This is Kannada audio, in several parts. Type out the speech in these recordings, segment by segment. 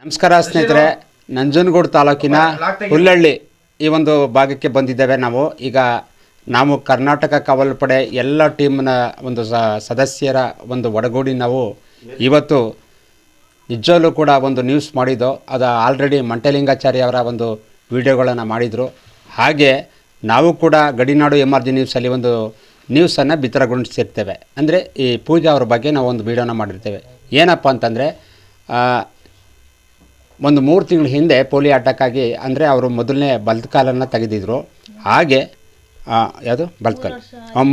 ನಮಸ್ಕಾರ ಸ್ನೇಹಿತರೆ, ನಂಜನಗೂಡು ತಾಲೂಕಿನ ಹುಲ್ಲಳ್ಳಿ ಈ ಒಂದು ಭಾಗಕ್ಕೆ ಬಂದಿದ್ದೇವೆ. ನಾವು ಕರ್ನಾಟಕ ಕಾವಲು ಪಡೆ ಎಲ್ಲ ಟೀಮ್ನ ಒಂದು ಸದಸ್ಯರ ಒಂದು ಒಡಗೂಡಿ ನಾವು ಇವತ್ತು ನಿಜವಲ್ಲೂ ಕೂಡ ಒಂದು ನ್ಯೂಸ್ ಮಾಡಿದ್ದು. ಅದು ಆಲ್ರೆಡಿ ಮಂಟಲಿಂಗಾಚಾರಿ ಅವರ ಒಂದು ವಿಡಿಯೋಗಳನ್ನು ಮಾಡಿದರು. ಹಾಗೆ ನಾವು ಕೂಡ ಗಡಿನಾಡು MRG ನ್ಯೂಸಲ್ಲಿ ಒಂದು ನ್ಯೂಸನ್ನು ಬಿತ್ತರಗೊಳಿಸಿರ್ತೇವೆ. ಅಂದರೆ ಈ ಪೂಜಾ ಅವ್ರ ಬಗ್ಗೆ ನಾವು ಒಂದು ವಿಡಿಯೋನ ಮಾಡಿರ್ತೇವೆ. ಏನಪ್ಪ ಅಂತಂದರೆ ಒಂದು 3 ತಿಂಗಳ ಹಿಂದೆ ಪೋಲಿಯೋ ಅಟ್ಯಾಕಾಗಿ, ಅಂದರೆ ಅವರು ಮೊದಲನೇ ಬಲ್ತ್ಕಾಲನ್ನು ತೆಗೆದಿದ್ರು. ಹಾಗೆ ಯಾವುದು ಬಲ್ತ್ಕಾಲ್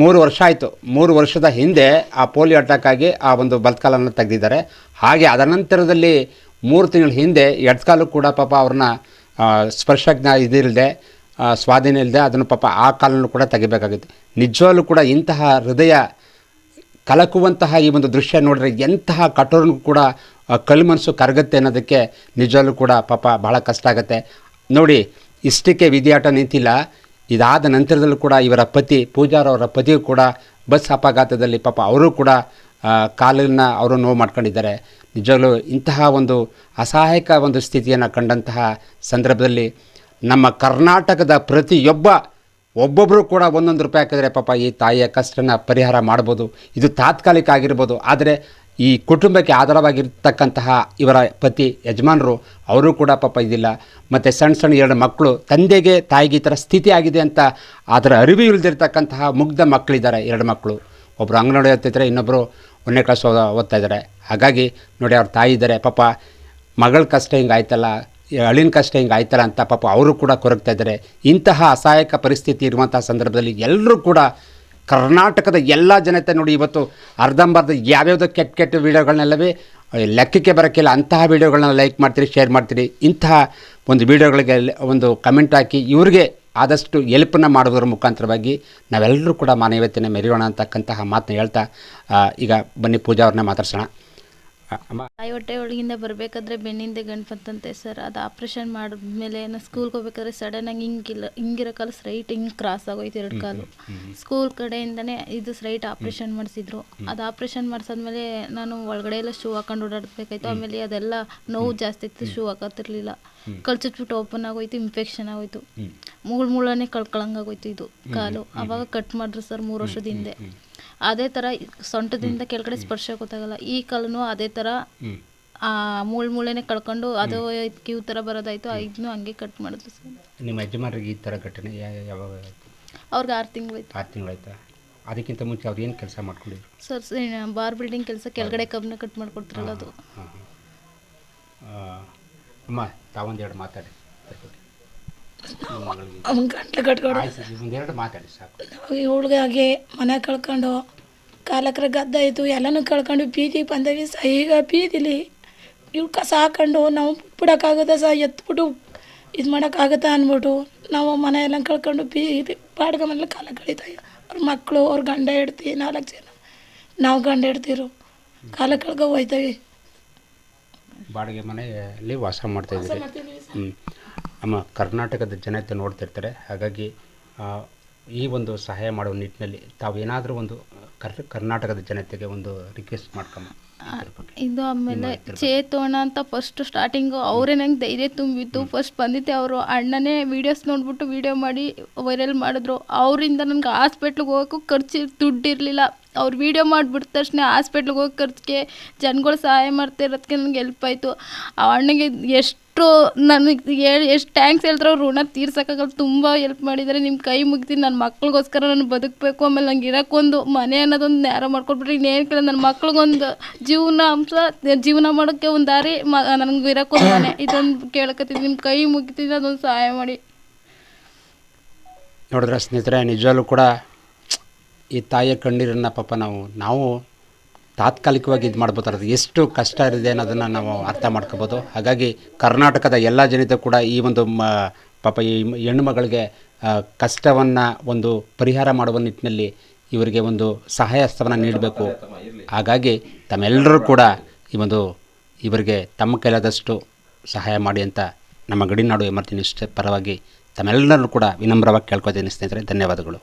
3 ವರ್ಷ ಆಯಿತು. 3 ವರ್ಷದ ಹಿಂದೆ ಆ ಪೋಲಿಯೋ ಅಟ್ಯಾಕಾಗಿ ಆ ಒಂದು ಬಲ್ತ್ಕಾಲನ್ನು ತೆಗೆದಿದ್ದಾರೆ. ಹಾಗೆ ಅದರ ನಂತರದಲ್ಲಿ 3 ತಿಂಗಳ ಹಿಂದೆ ಎಡ್ಕಾಲು ಕೂಡ ಪಾಪ ಅವ್ರನ್ನ ಸ್ಪರ್ಶಜ್ಞ ಇದಿಲ್ಲದೆ ಸ್ವಾಧೀನ ಇಲ್ಲದೆ ಅದನ್ನು ಪಾಪ ಆ ಕಾಲನ್ನು ಕೂಡ ತೆಗಿಬೇಕಾಗಿತ್ತು. ನಿಜವಾಗ್ಲೂ ಕೂಡ ಇಂತಹ ಹೃದಯ ಕಲಕುವಂತಹ ಈ ಒಂದು ದೃಶ್ಯ ನೋಡಿದ್ರೆ ಎಂತಹ ಕಠೋರನೂ ಕೂಡ ಕಲ್ಲು ಮನಸ್ಸು ಕರಗುತ್ತೆ ಅನ್ನೋದಕ್ಕೆ ನಿಜವಾಗ್ಲೂ ಕೂಡ ಪಾಪ ಭಾಳ ಕಷ್ಟ ಆಗುತ್ತೆ. ನೋಡಿ, ಇಷ್ಟಕ್ಕೆ ವಿಧಿಯಾಟ ನಿಂತಿಲ್ಲ. ಇದಾದ ನಂತರದಲ್ಲೂ ಕೂಡ ಇವರ ಪತಿ ಪೂಜಾರವರ ಪತಿಯು ಕೂಡ ಬಸ್ ಅಪಘಾತದಲ್ಲಿ ಪಾಪ ಅವರು ಕೂಡ ಕಾಲನ್ನು ಅವರು ನೋವು ಮಾಡ್ಕೊಂಡಿದ್ದಾರೆ. ನಿಜವಾಗ್ಲೂ ಇಂತಹ ಒಂದು ಅಸಹಾಯಕ ಒಂದು ಸ್ಥಿತಿಯನ್ನು ಕಂಡಂತಹ ಸಂದರ್ಭದಲ್ಲಿ ನಮ್ಮ ಕರ್ನಾಟಕದ ಒಬ್ಬೊಬ್ಬರು ಕೂಡ ₹1 ಹಾಕಿದ್ರೆ ಪಾಪ ಈ ತಾಯಿಯ ಕಷ್ಟನ ಪರಿಹಾರ ಮಾಡ್ಬೋದು. ಇದು ತಾತ್ಕಾಲಿಕ ಆಗಿರ್ಬೋದು. ಆದರೆ ಈ ಕುಟುಂಬಕ್ಕೆ ಆಧಾರವಾಗಿರ್ತಕ್ಕಂತಹ ಇವರ ಪತಿ ಯಜಮಾನರು ಅವರು ಕೂಡ ಪಾಪ ಇದಿಲ್ಲ. ಮತ್ತು ಸಣ್ಣ 2 ಮಕ್ಕಳು, ತಂದೆಗೆ ತಾಯಿಗೆ ಈ ಥರ ಸ್ಥಿತಿ ಆಗಿದೆ ಅಂತ ಅದರ ಅರಿವು ಇಲ್ದಿರ್ತಕ್ಕಂತಹ ಮುಗ್ಧ ಮಕ್ಕಳಿದ್ದಾರೆ. 2 ಮಕ್ಕಳು, ಒಬ್ಬರು ಅಂಗನವಾಡಿ ಓದ್ತಿದ್ದಾರೆ, ಇನ್ನೊಬ್ಬರು 1ನೇ ಕ್ಲಾಸ್ ಓದ್ತಾ ಇದ್ದಾರೆ. ಹಾಗಾಗಿ ನೋಡಿ, ಅವ್ರ ತಾಯಿ ಇದ್ದಾರೆ. ಪಾಪ ಮಗಳ ಕಷ್ಟ ಹಿಂಗಾಯ್ತಲ್ಲ, ಅಳಿನ ಕಷ್ಟ ಹಿಂಗಾಯ್ತಲ್ಲ ಅಂತ ಪಾಪ ಅವರು ಕೂಡ ಕೊರಗ್ತಾ ಇದ್ದಾರೆ. ಇಂತಹ ಅಸಹಾಯಕ ಪರಿಸ್ಥಿತಿ ಇರುವಂಥ ಸಂದರ್ಭದಲ್ಲಿ ಎಲ್ಲರೂ ಕೂಡ ಕರ್ನಾಟಕದ ಎಲ್ಲ ಜನತೆ ನೋಡಿ, ಇವತ್ತು ಅರ್ಧಂಬರ್ಧ ಯಾವ್ಯಾವುದೋ ಕೆಟ್ಟ ವೀಡಿಯೋಗಳನ್ನೆಲ್ಲವೇ ಲೆಕ್ಕಕ್ಕೆ ಬರೋಕ್ಕಿಲ್ಲ. ಅಂತಹ ವೀಡಿಯೋಗಳನ್ನ ಲೈಕ್ ಮಾಡ್ತೀರಿ, ಶೇರ್ ಮಾಡ್ತೀರಿ. ಇಂತಹ ಒಂದು ವೀಡಿಯೋಗಳಿಗೆ ಒಂದು ಕಮೆಂಟ್ ಹಾಕಿ ಇವ್ರಿಗೆ ಆದಷ್ಟು ಎಲ್ಪನ್ನು ಮಾಡೋದ್ರ ಮುಖಾಂತರವಾಗಿ ನಾವೆಲ್ಲರೂ ಕೂಡ ಮಾನವೀಯತೆಯನ್ನು ಮೆರೆಯೋಣ ಅಂತಕ್ಕಂತಹ ಮಾತನ್ನ ಹೇಳ್ತಾ ಈಗ ಬನ್ನಿ ಪೂಜಾ ಅವ್ರನ್ನ ಮಾತಾಡ್ಸೋಣ. ತಾಯಿ ಹೊಟ್ಟೆ ಒಳಗಿಂದ ಬರಬೇಕಾದ್ರೆ ಬೆನ್ನಿಂದ ಗಂಟು ಸರ್. ಅದು ಆಪ್ರೇಷನ್ ಮಾಡಿದ್ಮೇಲೆ ನಾನು ಸ್ಕೂಲ್ಗೆ ಹೋಗ್ಬೇಕಾದ್ರೆ ಸಡನ್ನಾಗಿ ಹಿಂಗಿರೋ ಕಾಲು ಸ್ಟ್ರೈಟ್ ಹಿಂಗೆ ಕ್ರಾಸ್ ಆಗೋಯ್ತು 2 ಕಾಲು. ಸ್ಕೂಲ್ ಕಡೆಯಿಂದನೇ ಇದು ಸ್ಟ್ರೈಟ್ ಆಪ್ರೇಷನ್ ಮಾಡಿಸಿದ್ರು. ಅದು ಆಪ್ರೇಷನ್ ಮಾಡಿಸಾದ್ಮೇಲೆ ನಾನು ಒಳಗಡೆ ಎಲ್ಲ ಶೂ ಹಾಕೊಂಡು ಓಡಾಡಬೇಕಾಯ್ತು. ಆಮೇಲೆ ಅದೆಲ್ಲ ನೋವು ಜಾಸ್ತಿ ಇತ್ತು, ಶೂ ಹಾಕೋತಿರ್ಲಿಲ್ಲ. ಕಳ್ಚಿಟ್ಬಿಟ್ಟು ಓಪನ್ ಆಗೋಯ್ತು, ಇನ್ಫೆಕ್ಷನ್ ಆಗೋಯ್ತು, ಮೂಳನೆ ಕಳ್ಕೊಳಂಗಾಗೋಯ್ತು ಇದು ಕಾಲು. ಆವಾಗ ಕಟ್ ಮಾಡಿದ್ರು ಸರ್ 3 ವರ್ಷದ ಹಿಂದೆ. ಅದೇ ಥರ ಸೊಂಟದಿಂದ ಕೆಳಗಡೆ ಸ್ಪರ್ಶ ಗೊತ್ತಾಗಲ್ಲ. ಈ ಕಾಲೂ ಅದೇ ಥರ ಮೂಳೆನೆ ಕಳ್ಕೊಂಡು ಅದು ಕ್ಯೂ ಥರ ಬರೋದಾಯ್ತು. ಇದನ್ನು ಹಂಗೆ ಕಟ್ ಮಾಡಿದ್ರು ಸರ್. ನಿಮ್ಮ ಯಜಮಾನರಿಗೆ ಈ ಥರ ಘಟನೆ ಯಾವಾಗ? ಅವ್ರಿಗೆ 6 ತಿಂಗಳಾಯ್ತು. 6 ತಿಂಗಳಾಯ್ತಾ? ಅದಕ್ಕಿಂತ ಮುಂಚೆ ಅವ್ರು ಏನು ಕೆಲಸ ಮಾಡ್ಕೊಂಡಿದ್ರು ಸರ್? ಬಾರ್ ಬಿಲ್ಡಿಂಗ್ ಕೆಲಸ, ಕೆಳಗಡೆ ಕಬ್ಬನ್ನ ಕಟ್ ಮಾಡ್ಕೊಡ್ತಾರಲ್ಲ ಅದು. ಅಮ್ಮ ತಾವೊಂದೆರಡು ಮಾತಾಡಿ. ಗಂಟ್ಲು ಕಟ್ಕೊಂಡು ಒಂದೆರಡು ಮಾತಾಡಿ ಸಾಕು. ಇವಳಿಗೆ ಹಾಗೆ ಮನೆ ಕಳ್ಕೊಂಡು ಕಾಲಕ್ರ ಗದ್ದಾಯಿತು, ಎಲ್ಲನೂ ಕಳ್ಕೊಂಡು ಬೀದಿಗೆ ಬಂದವಿ ಸಹ. ಈಗ ಬೀದಿಲಿ ಇವ್ಳು ಕಸ ಹಾಕೊಂಡು ನಾವು ಬಿಡೋಕ್ಕಾಗುತ್ತೆ ಸಹ, ಎತ್ಬಿಟ್ಟು ಇದು ಮಾಡೋಕ್ಕಾಗುತ್ತಾ ಅಂದ್ಬಿಟ್ಟು ನಾವು ಮನೆ ಎಲ್ಲ ಕಳ್ಕೊಂಡು ಬೀದಿ ಬಾಡ್ಗೆ ಮನೇಲಿ ಕಾಲ ಕಳೀತಾಯಿ. ಅವ್ರ ಮಕ್ಕಳು, ಅವ್ರ ಗಂಡ ಹೆಡ್ತಿ 4 ಜನ, ನಾವು ಗಂಡ ಹೆಡ್ತಿರು ಕಾಲ ಕಳ್ಕೊ ಹೋಯ್ತೇವೆ. ಬಾಡಿಗೆ ಮನೆಯಲ್ಲಿ ವಾಸ ಮಾಡ್ತಾಯಿದ್ದೀವಿ. ನಮ್ಮ ಕರ್ನಾಟಕದ ಜನತೆ ನೋಡ್ತಿರ್ತಾರೆ. ಹಾಗಾಗಿ ಈ ಒಂದು ಸಹಾಯ ಮಾಡುವ ನಿಟ್ಟಿನಲ್ಲಿ ತಾವೇನಾದರೂ ಒಂದು ಕರ್ನಾಟಕದ ಜನತೆಗೆ ಒಂದು ರಿಕ್ವೆಸ್ಟ್ ಮಾಡ್ಕೊಂಬ. ಇದು ಆಮೇಲೆ ಚೇತೋಣ ಅಂತ ಫಸ್ಟ್ ಸ್ಟಾರ್ಟಿಂಗು ಅವರೇ ನಂಗೆ ಧೈರ್ಯ ತುಂಬಿತ್ತು. ಫಸ್ಟ್ ಬಂದಿದ್ದೆ ಅವರು ಅಣ್ಣನೇ ವೀಡಿಯೋಸ್ ನೋಡ್ಬಿಟ್ಟು ವೀಡಿಯೋ ಮಾಡಿ ವೈರಲ್ ಮಾಡಿದ್ರು. ಅವರಿಂದ ನನಗೆ ಹಾಸ್ಪಿಟ್ಲಿಗೆ ಹೋಗೋಕ್ಕೂ ಖರ್ಚು ದುಡ್ಡಿರಲಿಲ್ಲ. ಅವ್ರು ವೀಡಿಯೋ ಮಾಡಿಬಿಟ್ಟ ತಕ್ಷಣ ಹಾಸ್ಪಿಟ್ಲಿಗೆ ಹೋಗಿ ಖರ್ಚಿಗೆ ಜನಗಳು ಸಹಾಯ ಮಾಡ್ತಾ ಇರೋದಕ್ಕೆ ನನಗೆ ಹೆಲ್ಪ್ ಆಯಿತು. ಆ ಅಣ್ಣಗೆ ಎಷ್ಟು ನನಗೆ ಎಷ್ಟು ಥ್ಯಾಂಕ್ಸ್ ಹೇಳ್ತಾರೆ. ಅವ್ರು ಋಣ ತೀರ್ಸೋಕ್ಕಾಗಲ್ಲ, ತುಂಬ ಹೆಲ್ಪ್ ಮಾಡಿದ್ದಾರೆ. ನಿಮ್ಮ ಕೈ ಮುಗ್ತೀನಿ, ನನ್ನ ಮಕ್ಳಿಗೋಸ್ಕರ ನಾನು ಬದುಕಬೇಕು. ಆಮೇಲೆ ನಂಗೆ ಇರೋಕ್ಕೊಂದು ಮನೆ ಅನ್ನೋದೊಂದು ನೇರ ಮಾಡ್ಕೊಟ್ಬಿಟ್ರೆ ಇನ್ನೇನು ಕೇಳ. ನನ್ನ ಮಕ್ಳಿಗೊಂದು ಜೀವನ ಮಾಡೋಕ್ಕೆ ಒಂದು ದಾರಿ, ನನಗೆ ಇರೋಕ್ಕೊಂದು ಮನೆ, ಇದೊಂದು ಕೇಳಕತ್ತೀನಿ. ನಿಮ್ಮ ಕೈ ಮುಗ್ತೀನಿ, ಅದೊಂದು ಸಹಾಯ ಮಾಡಿ. ನೋಡಿದ್ರೆ ಸ್ನೇಹಿತರೆ, ನಿಜವಾಗ್ಲೂ ಕೂಡ ಈ ತಾಯಿಯ ಕಣ್ಣೀರನ್ನು ಪಾಪ ನಾವು ತಾತ್ಕಾಲಿಕವಾಗಿ ಇದು ಮಾಡ್ಬೋದಾರದು ಎಷ್ಟು ಕಷ್ಟ ಇದೆ ಅನ್ನೋದನ್ನು ನಾವು ಅರ್ಥ ಮಾಡ್ಕೋಬೋದು. ಹಾಗಾಗಿ ಕರ್ನಾಟಕದ ಎಲ್ಲ ಜನತೆ ಕೂಡ ಈ ಒಂದು ಪಾಪ ಈ ಹೆಣ್ಣು ಮಗಳಿಗೆ ಕಷ್ಟವನ್ನು ಒಂದು ಪರಿಹಾರ ಮಾಡುವ ನಿಟ್ಟಿನಲ್ಲಿ ಇವರಿಗೆ ಒಂದು ಸಹಾಯ ಹಸ್ತವನ್ನು ನೀಡಬೇಕು. ಹಾಗಾಗಿ ತಮ್ಮೆಲ್ಲರೂ ಕೂಡ ಇವರಿಗೆ ತಮ್ಮ ಕೈಲಾದಷ್ಟು ಸಹಾಯ ಮಾಡಿ ಅಂತ ನಮ್ಮ ಗಡಿನಾಡು MRG ನ್ಯೂಸ್ ಪರವಾಗಿ ತಮ್ಮೆಲ್ಲರೂ ಕೂಡ ವಿನಮ್ರವಾಗಿ ಕೇಳ್ಕೊತೀನಿ ಸ್ನೇಹಿತರೆ. ಧನ್ಯವಾದಗಳು.